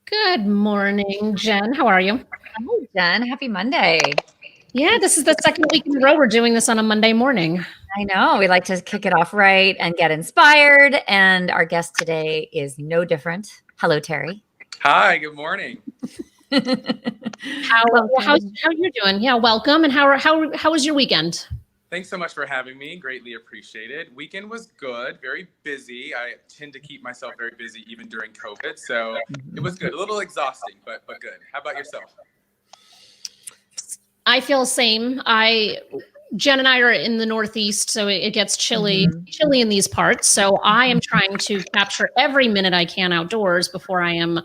Good morning, Jen. How are you? Hi, Jen. Happy Monday. Yeah, this is the second week in a row we're doing this on a Monday morning. I know. We like to kick it off right and get inspired. And our guest today is no different. Hello, Terry. Hi, good morning. How you doing? Yeah, welcome. And how was your weekend? Thanks so much for having me. Greatly appreciated. Weekend was good, very busy. I tend to keep myself very busy even during COVID, so it was good. A little exhausting, but good. How about yourself? I feel the same. Jen and I are in the Northeast, so it gets chilly in these parts. So I am trying to capture every minute I can outdoors before I am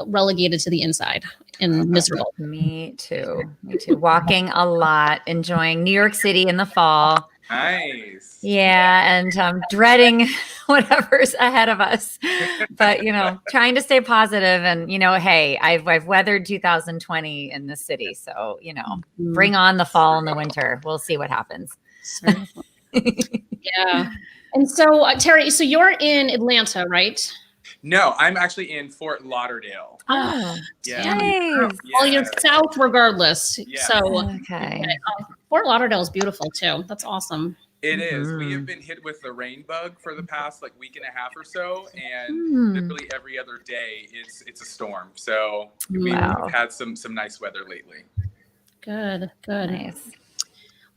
relegated to the inside and miserable. Me too. Me too. Walking a lot, enjoying New York City in the fall. Nice. Yeah, and dreading whatever's ahead of us. But trying to stay positive, and hey, I've weathered 2020 in this city, so bring on the fall and the winter. We'll see what happens. Yeah. And so Terry, so you're in Atlanta, right? No, I'm actually in Fort Lauderdale. Oh, yeah. Nice. Well, you're south regardless. Yeah. So okay. Fort Lauderdale is beautiful too. That's awesome. It is. We have been hit with the rain bug for the past week and a half or so, and literally every other day it's a storm. So we've had some nice weather lately. Good. Nice.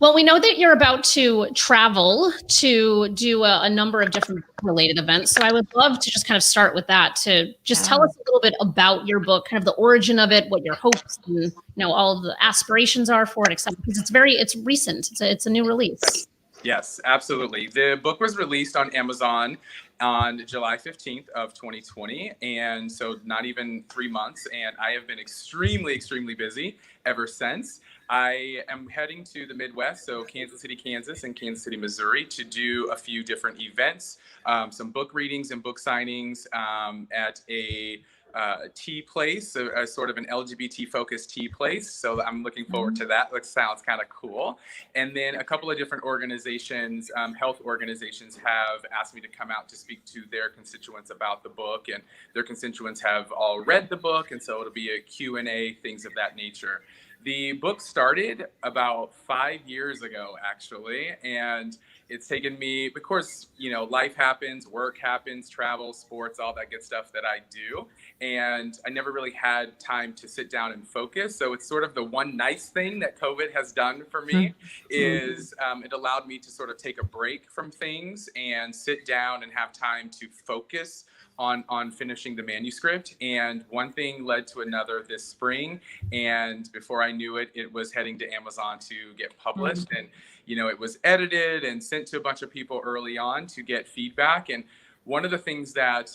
Well, we know that you're about to travel to do a number of different related events. So I would love to just kind of start with that, to just tell us a little bit about your book, kind of the origin of it, what your hopes and all of the aspirations are for it, etc. Because it's recent. It's a new release. Yes, absolutely. The book was released on Amazon on July 15th of 2020. And so not even 3 months. And I have been extremely, extremely busy ever since. I am heading to the Midwest, so Kansas City, Kansas, and Kansas City, Missouri, to do a few different events, some book readings and book signings at a tea place, a sort of an LGBT-focused tea place. So I'm looking forward to that. That sounds kind of cool. And then a couple of different organizations, health organizations, have asked me to come out to speak to their constituents about the book, and their constituents have all read the book, and so it'll be a Q&A, things of that nature. The book started about 5 years ago, actually, and it's taken me, of course, life happens, work happens, travel, sports, all that good stuff that I do. And I never really had time to sit down and focus. So it's sort of the one nice thing that COVID has done for me is it allowed me to sort of take a break from things and sit down and have time to focus on finishing the manuscript. And one thing led to another this spring. And before I knew it, it was heading to Amazon to get published. And, it was edited and sent to a bunch of people early on to get feedback. And one of the things that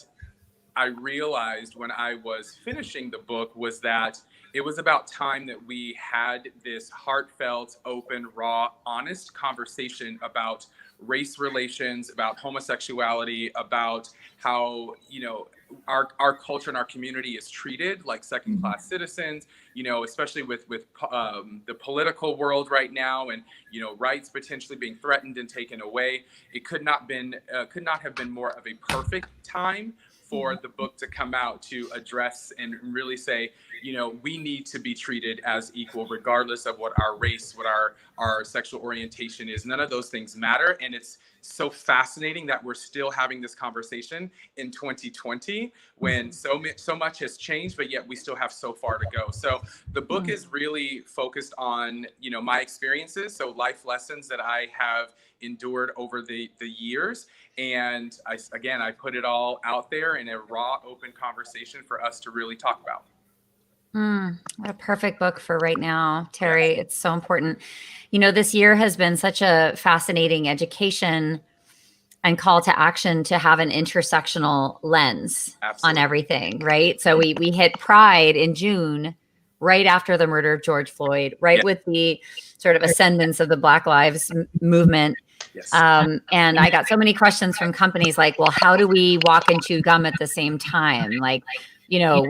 I realized when I was finishing the book was that it was about time that we had this heartfelt, open, raw, honest conversation about race relations, about homosexuality, about how, our culture and our community is treated like second-class citizens, especially with the political world right now, and, rights potentially being threatened and taken away. It could not have been more of a perfect time for the book to come out to address and really say, we need to be treated as equal, regardless of what our race, what our sexual orientation is. None of those things matter. And it's so fascinating that we're still having this conversation in 2020 when so much has changed, but yet we still have so far to go. So the book is really focused on, my experiences. So life lessons that I have endured over the years. And I put it all out there in a raw, open conversation for us to really talk about. What a perfect book for right now, Terry. It's so important. This year has been such a fascinating education and call to action to have an intersectional lens on everything, right? So we hit Pride in June, right after the murder of George Floyd, with the sort of ascendance of the Black Lives movement. Yes. And I got so many questions from companies like, well, how do we walk and chew gum at the same time? We know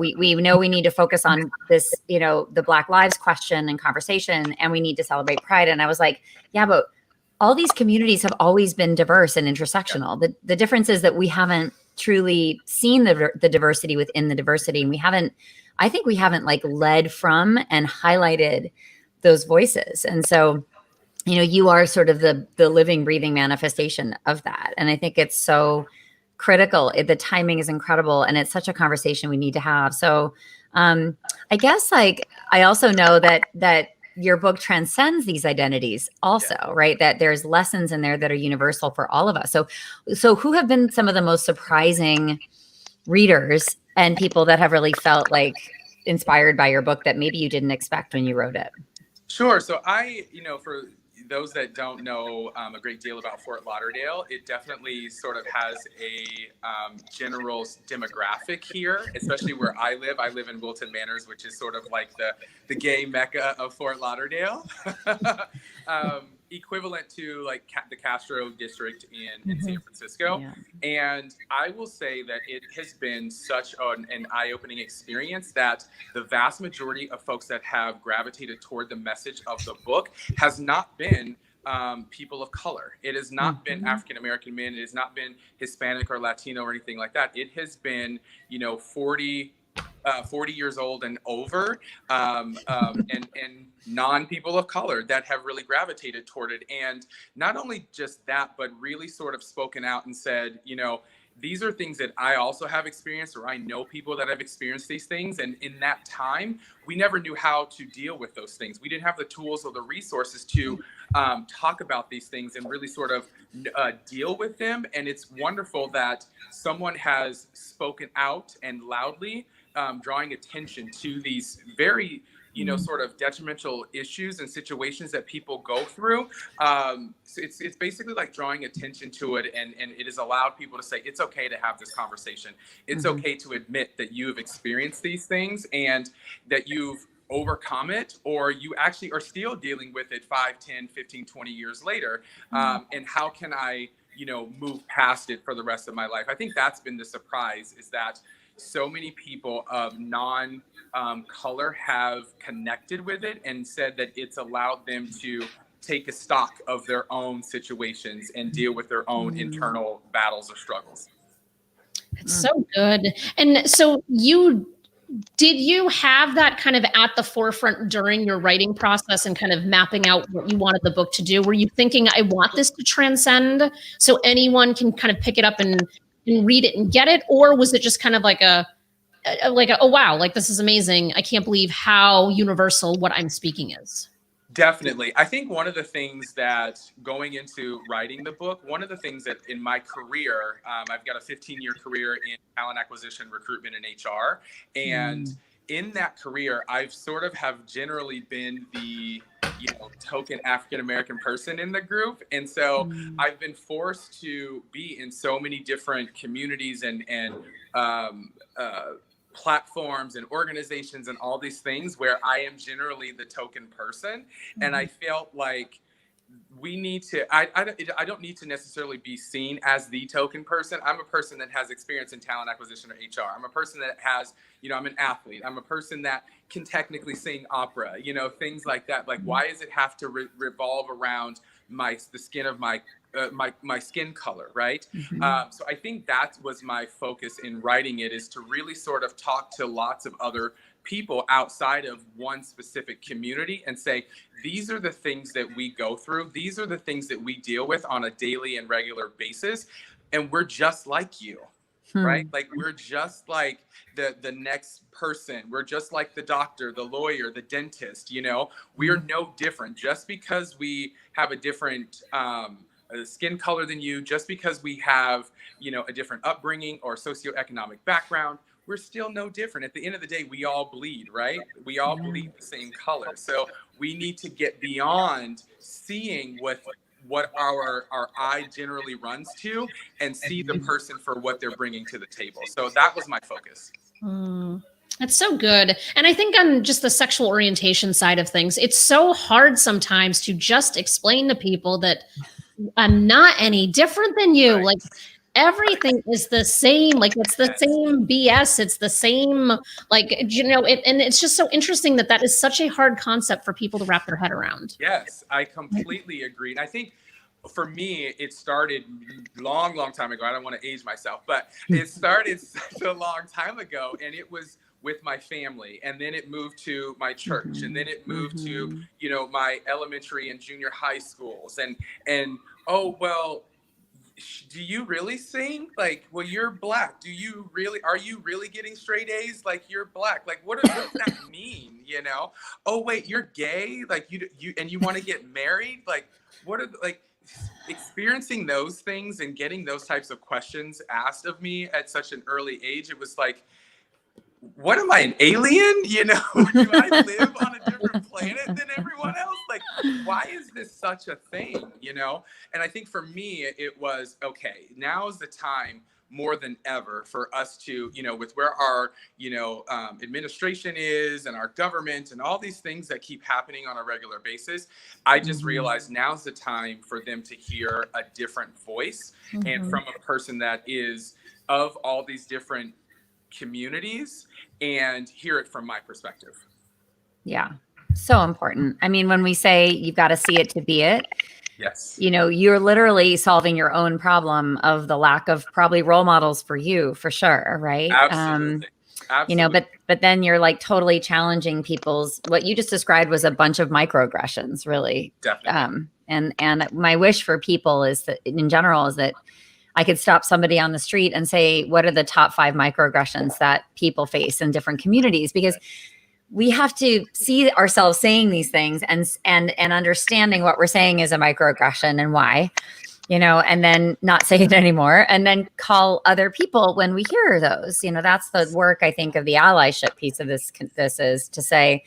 we need to focus on this, the Black Lives question and conversation, and we need to celebrate Pride. And I was like, yeah, but all these communities have always been diverse and intersectional. The difference is that we haven't truly seen the diversity within the diversity. And I think we haven't like led from and highlighted those voices. And so, you know, you are sort of the living, breathing manifestation of that. And I think it's so critical. The timing is incredible. And it's such a conversation we need to have. So I guess like, I also know that your book transcends these identities also, right? That there's lessons in there that are universal for all of us. So who have been some of the most surprising readers and people that have really felt like inspired by your book that maybe you didn't expect when you wrote it? Sure. So for those that don't know a great deal about Fort Lauderdale, it definitely sort of has a general demographic here, especially where I live. I live in Wilton Manors, which is sort of like the gay mecca of Fort Lauderdale, equivalent to like the Castro district in San Francisco. Yeah. And I will say that it has been such an eye-opening experience that the vast majority of folks that have gravitated toward the message of the book has not been people of color. It has not been African-American men. It has not been Hispanic or Latino or anything like that. It has been, 40 years old and over, and non-people of color that have really gravitated toward it. And not only just that, but really sort of spoken out and said, these are things that I also have experienced, or I know people that have experienced these things. And in that time, we never knew how to deal with those things. We didn't have the tools or the resources to talk about these things and really sort of deal with them. And it's wonderful that someone has spoken out and loudly drawing attention to these very, sort of detrimental issues and situations that people go through. So it's basically like drawing attention to it, and it has allowed people to say, it's okay to have this conversation. It's okay to admit that you have experienced these things and that you've overcome it, or you actually are still dealing with it 5, 10, 15, 20 years later. And how can I, move past it for the rest of my life? I think that's been the surprise, is that so many people of non-color have connected with it and said that it's allowed them to take a stock of their own situations and deal with their own internal battles or struggles. It's so good. And so did you have that kind of at the forefront during your writing process and kind of mapping out what you wanted the book to do? Were you thinking, I want this to transcend so anyone can kind of pick it up and read it and get it? Or was it just kind of like oh wow, like this is amazing. I can't believe how universal what I'm speaking is. Definitely. I think one of the things that going into writing the book, one of the things that in my career, I've got a 15-year career in talent acquisition, recruitment, and HR. And in that career, I've sort of have generally been the token African-American person in the group. And so I've been forced to be in so many different communities and platforms and organizations and all these things where I am generally the token person. And I felt like we need to, I don't need to necessarily be seen as the token person. I'm a person that has experience in talent acquisition or HR. I'm a person that has, I'm an athlete. I'm a person that can technically sing opera, things like that. Like, why does it have to revolve around the skin of my skin color, right? So I think that was my focus in writing it, is to really sort of talk to lots of other people outside of one specific community and say, these are the things that we go through. These are the things that we deal with on a daily and regular basis. And we're just like you, right? Like, we're just like the next person. We're just like the doctor, the lawyer, the dentist, we are no different. Just because we have a different skin color than you, just because we have, a different upbringing or socioeconomic background, we're still no different. At the end of the day, we all bleed, right? We all bleed the same color. So we need to get beyond seeing what our eye generally runs to and see the person for what they're bringing to the table. So that was my focus. That's so good. And I think on just the sexual orientation side of things, it's so hard sometimes to just explain to people that I'm not any different than you. Right. Like, everything is the same. Like, it's the same BS. It's the same, like, and it's just so interesting that is such a hard concept for people to wrap their head around. Yes, I completely agree. And I think for me, it started long time ago. I don't want to age myself, but it started such a long time ago, and it was with my family, and then it moved to my church, and then it moved to, you know, my elementary and junior high schools, and oh, well, do you really sing? Like, well, you're Black. Are you really getting straight A's? Like, you're Black. Like, what does that mean? You know? Oh, wait, you're gay? Like, you want to get married? Like, what are, like, experiencing those things and getting those types of questions asked of me at such an early age, it was like, what am I, an alien? You know, do I live on a different planet than everyone else? Like, why is this such a thing? You know? And I think for me, it was, okay, now's the time more than ever for us to, you know, with where our, you know, administration is and our government and all these things that keep happening on a regular basis, I just realized now's the time for them to hear a different voice and from a person that is of all these different communities and hear it from my perspective. Yeah. So important. I mean, when we say you've got to see it to be it, yes, you know, you're literally solving your own problem of the lack of probably role models for you, for sure. Right. Absolutely. You know, but then you're like totally challenging what you just described was a bunch of microaggressions, really. Definitely. And my wish for people is that in general is that I could stop somebody on the street and say, what are the top 5 microaggressions that people face in different communities? Because we have to see ourselves saying these things and understanding what we're saying is a microaggression and why, you know, and then not say it anymore and then call other people when we hear those. You know, that's the work, I think, of the allyship piece of this is to say,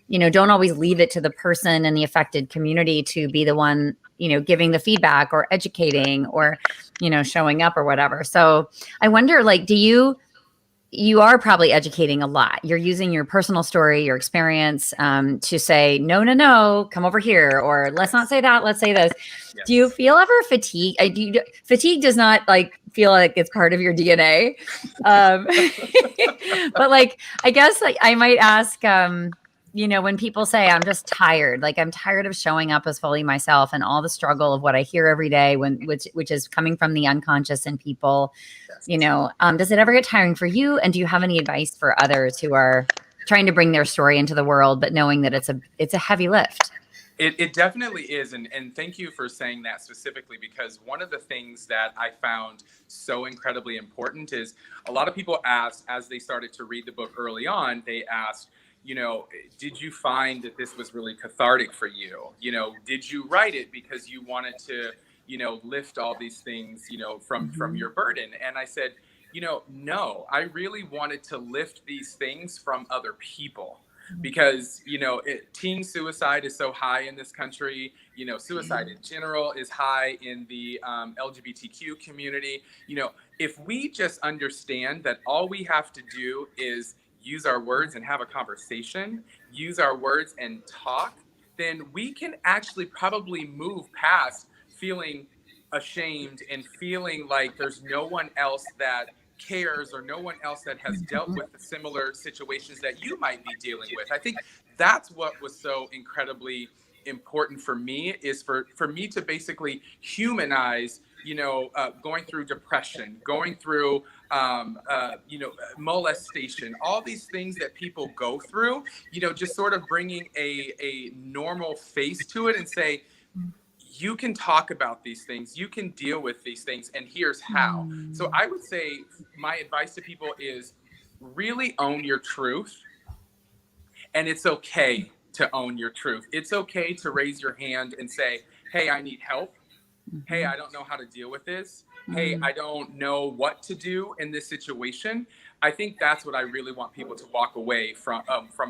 you know, don't always leave it to the person in the affected community to be the one, you know, giving the feedback or educating or, you know, showing up or whatever. So I wonder, like, you are probably educating a lot. You're using your personal story, your experience to say, no, come over here, or let's not say that, let's say this. Yes. Do you feel ever fatigue? Fatigue does not like feel like it's part of your DNA. But like, I guess like I might ask, you know, when people say I'm just tired, like I'm tired of showing up as fully myself and all the struggle of what I hear every day which is coming from the unconscious in people, you know, does it ever get tiring for you? And do you have any advice for others who are trying to bring their story into the world, but knowing that it's a heavy lift? It definitely is. And thank you for saying that specifically, because one of the things that I found so incredibly important is a lot of people asked as they started to read the book early on, they asked, you know, did you find that this was really cathartic for you? You know, did you write it because you wanted to, you know, lift all these things, you know, from your burden? And I said, you know, no, I really wanted to lift these things from other people. Because, you know, teen suicide is so high in this country. You know, suicide in general is high in the LGBTQ community. You know, if we just understand that all we have to do is use our words and have a conversation, use our words and talk, then we can actually probably move past feeling ashamed and feeling like there's no one else that cares or no one else that has dealt with the similar situations that you might be dealing with. I think that's what was so incredibly important for me, is for me to basically humanize, you know, going through depression, going through, you know, molestation, all these things that people go through, you know, just sort of bringing a normal face to it and say, you can talk about these things, you can deal with these things, and here's how. So I would say my advice to people is really own your truth. And it's okay to own your truth. It's okay to raise your hand and say, hey, I need help. Hey, I don't know how to deal with this. Hey, I don't know what to do in this situation. I think that's what I really want people to walk away from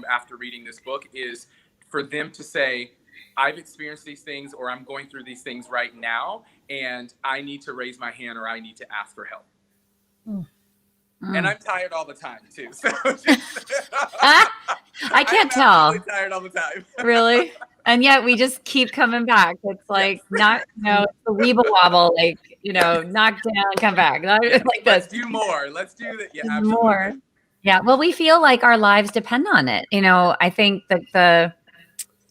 after reading this book, is for them to say, I've experienced these things, or I'm going through these things right now, and I need to raise my hand, or I need to ask for help. And I'm tired all the time too. So I can't tell. I'm tired all the time. Really? And yet we just keep coming back. It's like, not, you know, it's the weeble wobble, like, you know, knock down, come back. Like Let's do more. Let's do that. Yeah, absolutely. More. Yeah. Well, we feel like our lives depend on it. You know, I think that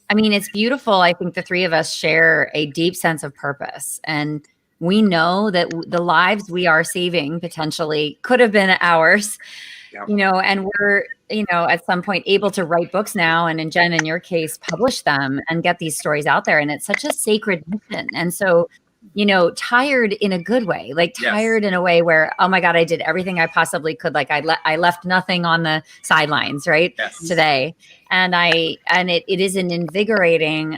I mean, it's beautiful. I think the three of us share a deep sense of purpose, and we know that the lives we are saving potentially could have been ours, Yeah. and we're, at some point able to write books now. And in Jenn, in your case, publish them and get these stories out there. And it's such a sacred mission. And so, tired in a good way, like tired in a way where, oh my God, I did everything I possibly could. Like I left nothing on the sidelines, right? Today. And it is an invigorating,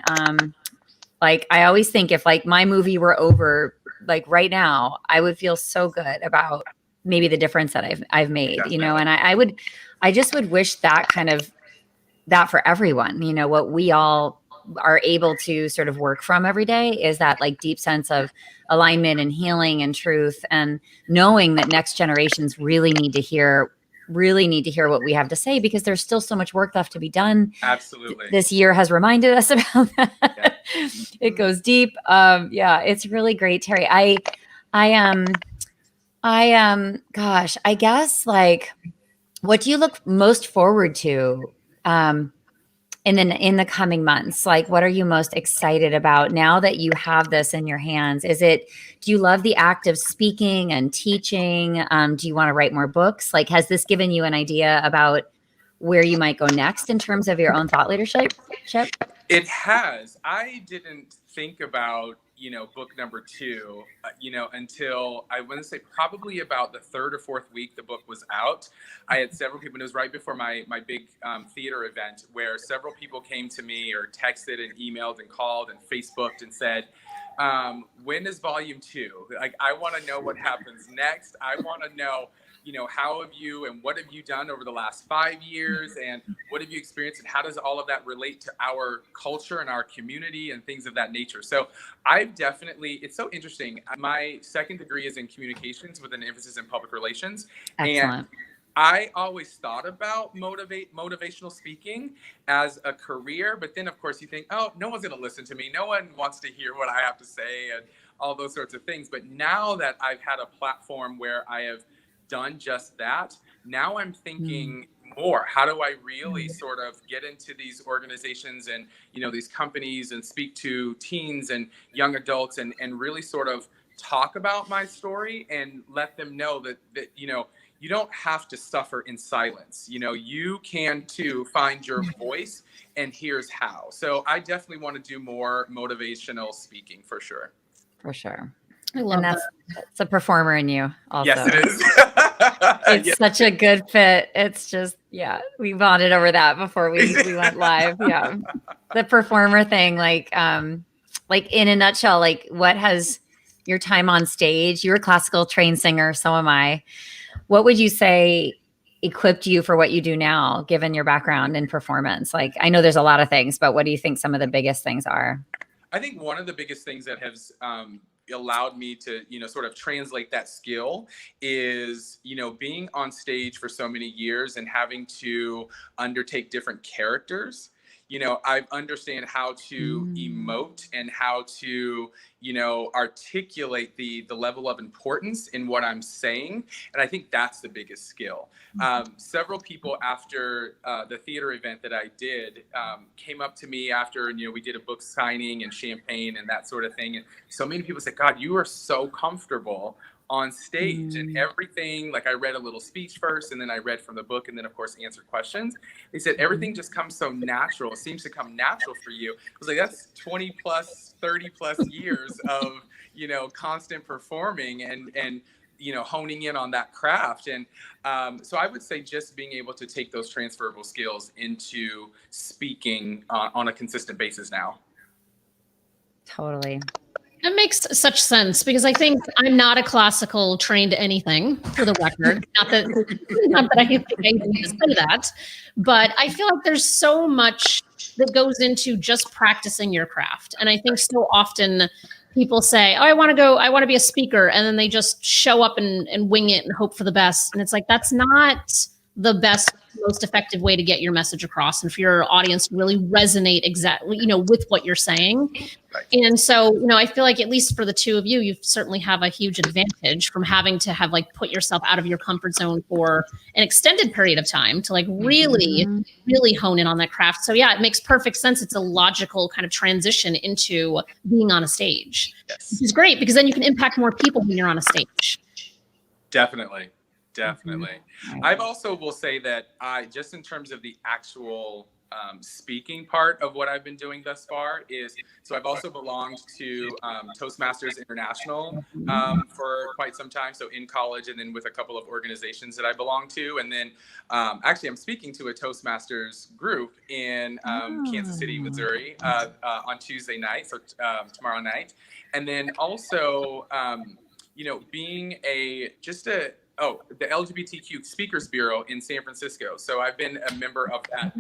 like I always think if like my movie were over, like right now, I would feel so good about maybe the difference that I've made, and I just would wish that for everyone, what we all are able to sort of work from every day is that like deep sense of alignment and healing and truth, and knowing that next generations really need to hear what we have to say, because there's still so much work left to be done. Absolutely. This year has reminded us about that. Yeah. It goes deep. It's really great, Terry. Gosh, I guess like, what do you look most forward to in the coming months? Like, what are you most excited about now that you have this in your hands? Do you love the act of speaking and teaching? Do you want to write more books? Like, has this given you an idea about where you might go next in terms of your own thought leadership? It has. I didn't think about, book number 2, until I want to say probably about the 3rd or 4th week the book was out. I had several people, and it was right before my big theater event, where several people came to me or texted and emailed and called and Facebooked and said, when is volume 2? Like, I want to know what happens next. I want to know, how have you and what have you done over the last 5 years, and what have you experienced, and how does all of that relate to our culture and our community and things of that nature? So it's so interesting. My second degree is in communications with an emphasis in public relations. Excellent. And I always thought about motivational speaking as a career, but then of course you think, oh, no one's going to listen to me. No one wants to hear what I have to say and all those sorts of things. But now that I've had a platform where I have done just that, now I'm thinking more, how do I really sort of get into these organizations and, these companies and speak to teens and young adults and really sort of talk about my story and let them know that you don't have to suffer in silence. You can too find your voice, and here's how. So I definitely want to do more motivational speaking for sure. For sure. I love that. It's a performer in you also. Yes, it is. It's such a good fit. It's just, we bonded over that before we went live. Yeah. The performer thing, like in a nutshell, like what has your time on stage? You're a classical trained singer. So am I. What would you say equipped you for what you do now, given your background in performance? Like, I know there's a lot of things, but what do you think some of the biggest things are? I think one of the biggest things that has allowed me to, sort of translate that skill is, being on stage for so many years and having to undertake different characters. I understand how to emote and how to, articulate the level of importance in what I'm saying. And I think that's the biggest skill. Several people after the theater event that I did came up to me after, we did a book signing and champagne and that sort of thing. And so many people said, God, you are so comfortable on stage and everything. Like, I read a little speech first, and then I read from the book, and then of course answered questions. They said everything just comes so natural. It seems to come natural for you. I was like, that's 20 plus 30 plus years of constant performing and honing in on that craft. And so I would say just being able to take those transferable skills into speaking on a consistent basis now. Totally. That makes such sense, because I think I'm not a classical trained anything, for the record. Not that I think I need to say that, but I feel like there's so much that goes into just practicing your craft. And I think so often people say, oh, I want to be a speaker. And then they just show up and wing it and hope for the best. And it's like, that's not the best, most effective way to get your message across and for your audience to really resonate exactly, with what you're saying. Right. And so, I feel like at least for the two of you, you certainly have a huge advantage from having to have put yourself out of your comfort zone for an extended period of time to really, really hone in on that craft. So yeah, it makes perfect sense. It's a logical kind of transition into being on a stage, Yes. which is great because then you can impact more people when you're on a stage. Definitely. I've also will say that just in terms of the actual speaking part of what I've been doing thus far so I've also belonged to Toastmasters International for quite some time. So in college and then with a couple of organizations that I belong to. And then actually I'm speaking to a Toastmasters group in Kansas City, Missouri on Tuesday night. So tomorrow night. And then also, being the LGBTQ Speakers Bureau in San Francisco. So I've been a member of that,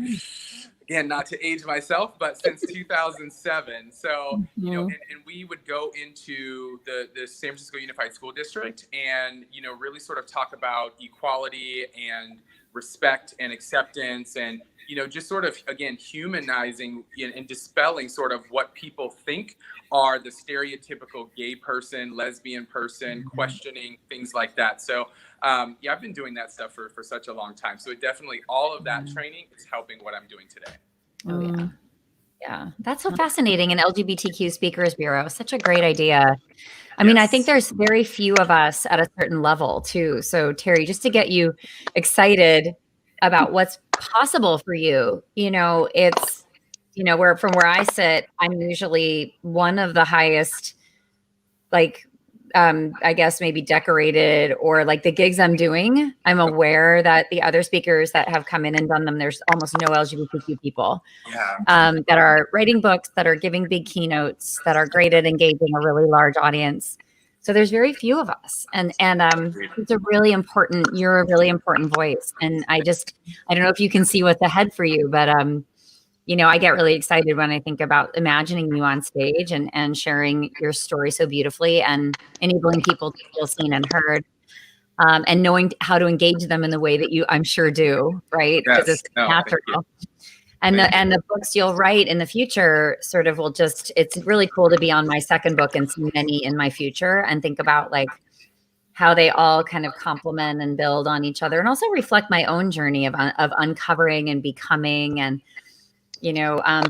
again, not to age myself, but since 2007. So, and we would go into the San Francisco Unified School District and, really sort of talk about equality and respect and acceptance and, just sort of, again, humanizing and dispelling sort of what people think are the stereotypical gay person, lesbian person, questioning things like that. So, I've been doing that stuff for such a long time. So it definitely, all of that training is helping what I'm doing today. Oh, yeah. Yeah. That's so fascinating. An LGBTQ Speakers Bureau, such a great idea. I mean, I think there's very few of us at a certain level too. So Terry, just to get you excited about what's possible for you, it's, where I sit, I'm usually one of the highest, I guess maybe decorated or the gigs I'm doing. I'm aware that the other speakers that have come in and done them, there's almost no LGBTQ people that are writing books, that are giving big keynotes, that are great at engaging a really large audience. So there's very few of us, and it's you're a really important voice. And I don't know if you can see what's ahead for you, but I get really excited when I think about imagining you on stage and sharing your story so beautifully and enabling people to feel seen and heard, and knowing how to engage them in the way that you, I'm sure, do, right? Because it's natural. And the books you'll write in the future sort of it's really cool to be on my second book and see many in my future and think about how they all kind of complement and build on each other and also reflect my own journey of uncovering and becoming and,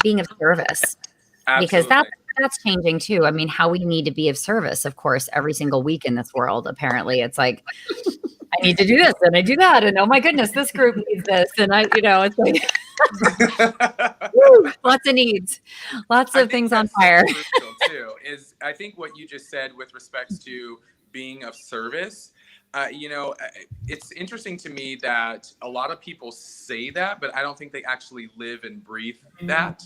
being of service. Absolutely. Because that's changing too. I mean, how we need to be of service, of course, every single week in this world. Apparently it's I need to do this and I do that. And oh my goodness, this group needs this. And it's woo, lots of needs, lots of things on fire. Too, is I think what you just said with respect to being of service, it's interesting to me that a lot of people say that, but I don't think they actually live and breathe that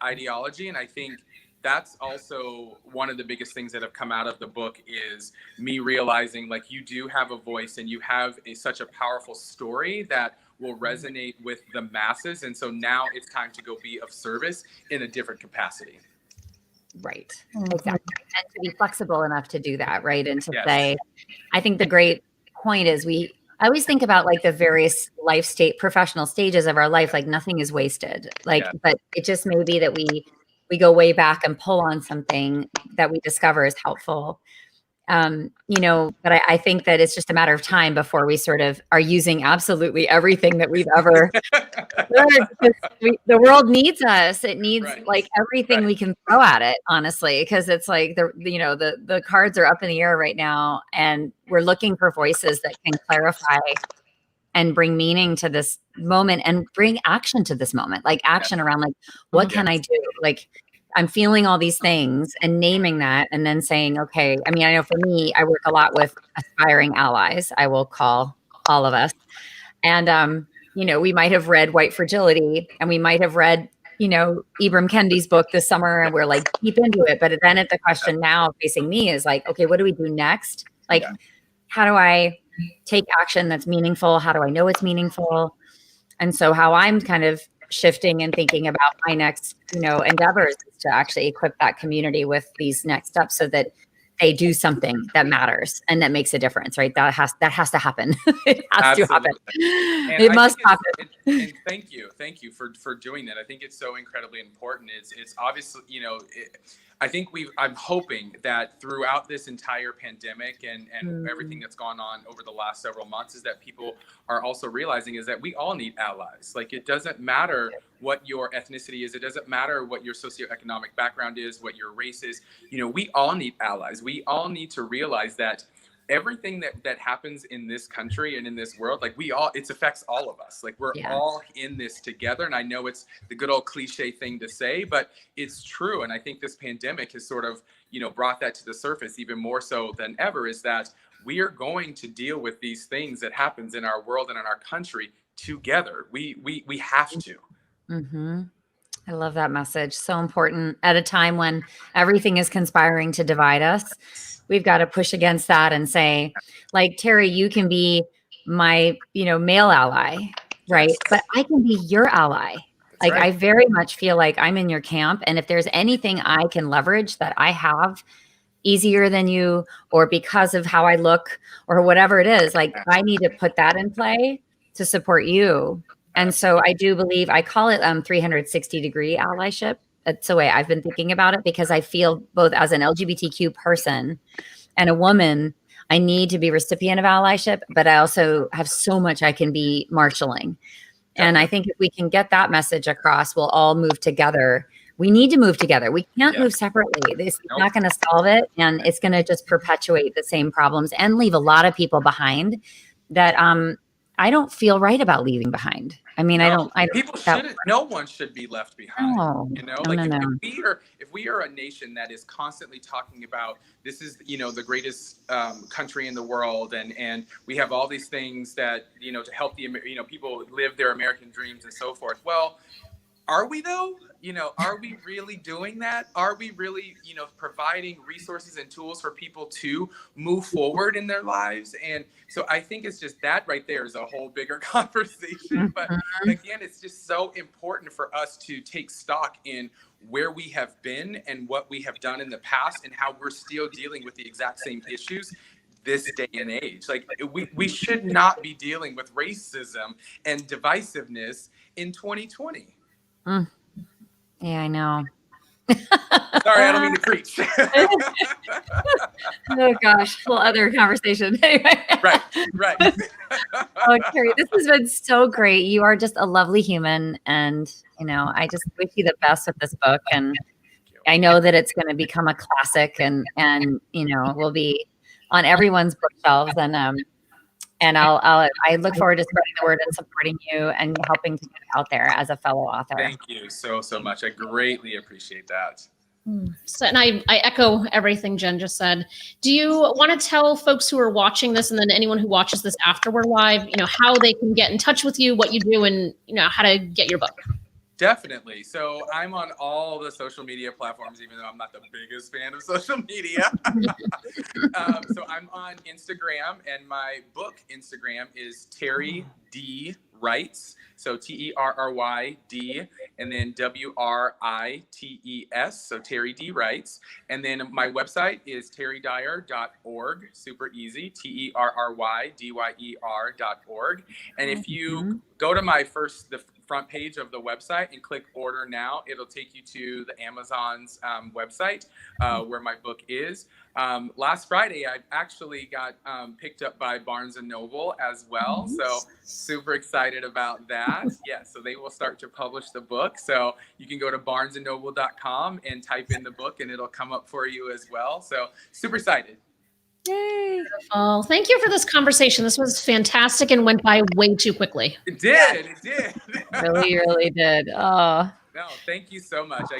ideology. And I think that's also one of the biggest things that have come out of the book is me realizing you do have a voice and you have such a powerful story that will resonate with the masses. And so now it's time to go be of service in a different capacity. Right. Exactly. And to be flexible enough to do that. Right. And to say, I think the great point is I always think about the various professional stages of our life, nothing is wasted. But it just may be that we go way back and pull on something that we discover is helpful. But I think that it's just a matter of time before we sort of are using absolutely everything that we've ever learned. The world needs us. It needs everything we can throw at it, honestly, because it's the cards are up in the air right now, and we're looking for voices that can clarify and bring meaning to this moment and bring action to this moment, action around what can I do? I'm feeling all these things and naming that and then saying, okay, I mean, I know for me, I work a lot with aspiring allies, I will call all of us. And, we might have read White Fragility and we might have read, Ibram Kendi's book this summer and we're deep into it. But then the question now facing me is okay, what do we do next? How do I take action that's meaningful? How do I know it's meaningful? And so how I'm kind of shifting and thinking about my next, endeavors is to actually equip that community with these next steps so that say do something that matters and that makes a difference, right? That has to happen. It has to happen. And It must happen. And thank you for doing that. I think it's so incredibly important. It's obviously, I think I'm hoping that throughout this entire pandemic and everything that's gone on over the last several months is that people are also realizing is that we all need allies. Like, it doesn't matter what your ethnicity is. It doesn't matter what your socioeconomic background is, what your race is. We all need allies. We all need to realize that everything that happens in this country and in this world, like it affects all of us. Like, we're all in this together. And I know it's the good old cliche thing to say, but it's true. And I think this pandemic has sort of, brought that to the surface even more so than ever, is that we are going to deal with these things that happens in our world and in our country together. We have to. Mm-hmm. I love that message. So important at a time when everything is conspiring to divide us. We've got to push against that and say, like, Terry, you can be my, male ally, right? Yes. But I can be your ally. That's right. I very much feel like I'm in your camp. And if there's anything I can leverage that I have easier than you, or because of how I look or whatever it is, like, I need to put that in play to support you. And so I do believe, I call it 360 degree allyship. That's the way I've been thinking about it, because I feel both as an LGBTQ person and a woman, I need to be recipient of allyship, but I also have so much I can be marshaling. And I think if we can get that message across, we'll all move together. We need to move together. We can't move separately. This is not going to solve it. And it's going to just perpetuate the same problems and leave a lot of people behind that I don't feel right about leaving behind. I mean, No, I don't. People shouldn't. No one should be left behind. No, If we are a nation that is constantly talking about this is the greatest country in the world, and we have all these things that to help the people live their American dreams and so forth. Well, are we though? Are we really doing that? Are we really, providing resources and tools for people to move forward in their lives? And so I think it's just that right there is a whole bigger conversation. But again, it's just so important for us to take stock in where we have been and what we have done in the past and how we're still dealing with the exact same issues this day and age. Like, we should not be dealing with racism and divisiveness in 2020. Yeah, I know. Sorry, I don't mean to preach. Oh gosh, whole other conversation. Right. Oh, Terry, this has been so great. You are just a lovely human, and I just wish you the best with this book. And I know that it's going to become a classic, and will be on everyone's bookshelves. And I look forward to spreading the word and supporting you and helping to get it out there as a fellow author. Thank you so much. I greatly appreciate that. So, and I echo everything Jenn just said. Do you want to tell folks who are watching this, and then anyone who watches this after we're live, how they can get in touch with you, what you do, and how to get your book? Definitely. So I'm on all the social media platforms, even though I'm not the biggest fan of social media. So I'm on Instagram, and my book Instagram is Terry D Writes. So TerrYD, and then WRITES. So Terry D Writes. And then my website is terrydyer.org. Super easy. Terrydyer.org. And if you go to the front page of the website and click order now, it'll take you to the Amazon's website where my book is. Last Friday, I actually got picked up by Barnes & Noble as well. So super excited about that. Yeah, so they will start to publish the book. So you can go to barnesandnoble.com and type in the book, and it'll come up for you as well. So super excited. Yay. Beautiful. Thank you for this conversation. This was fantastic and went by way too quickly. It did. Really, really did. Oh. No, thank you so much. I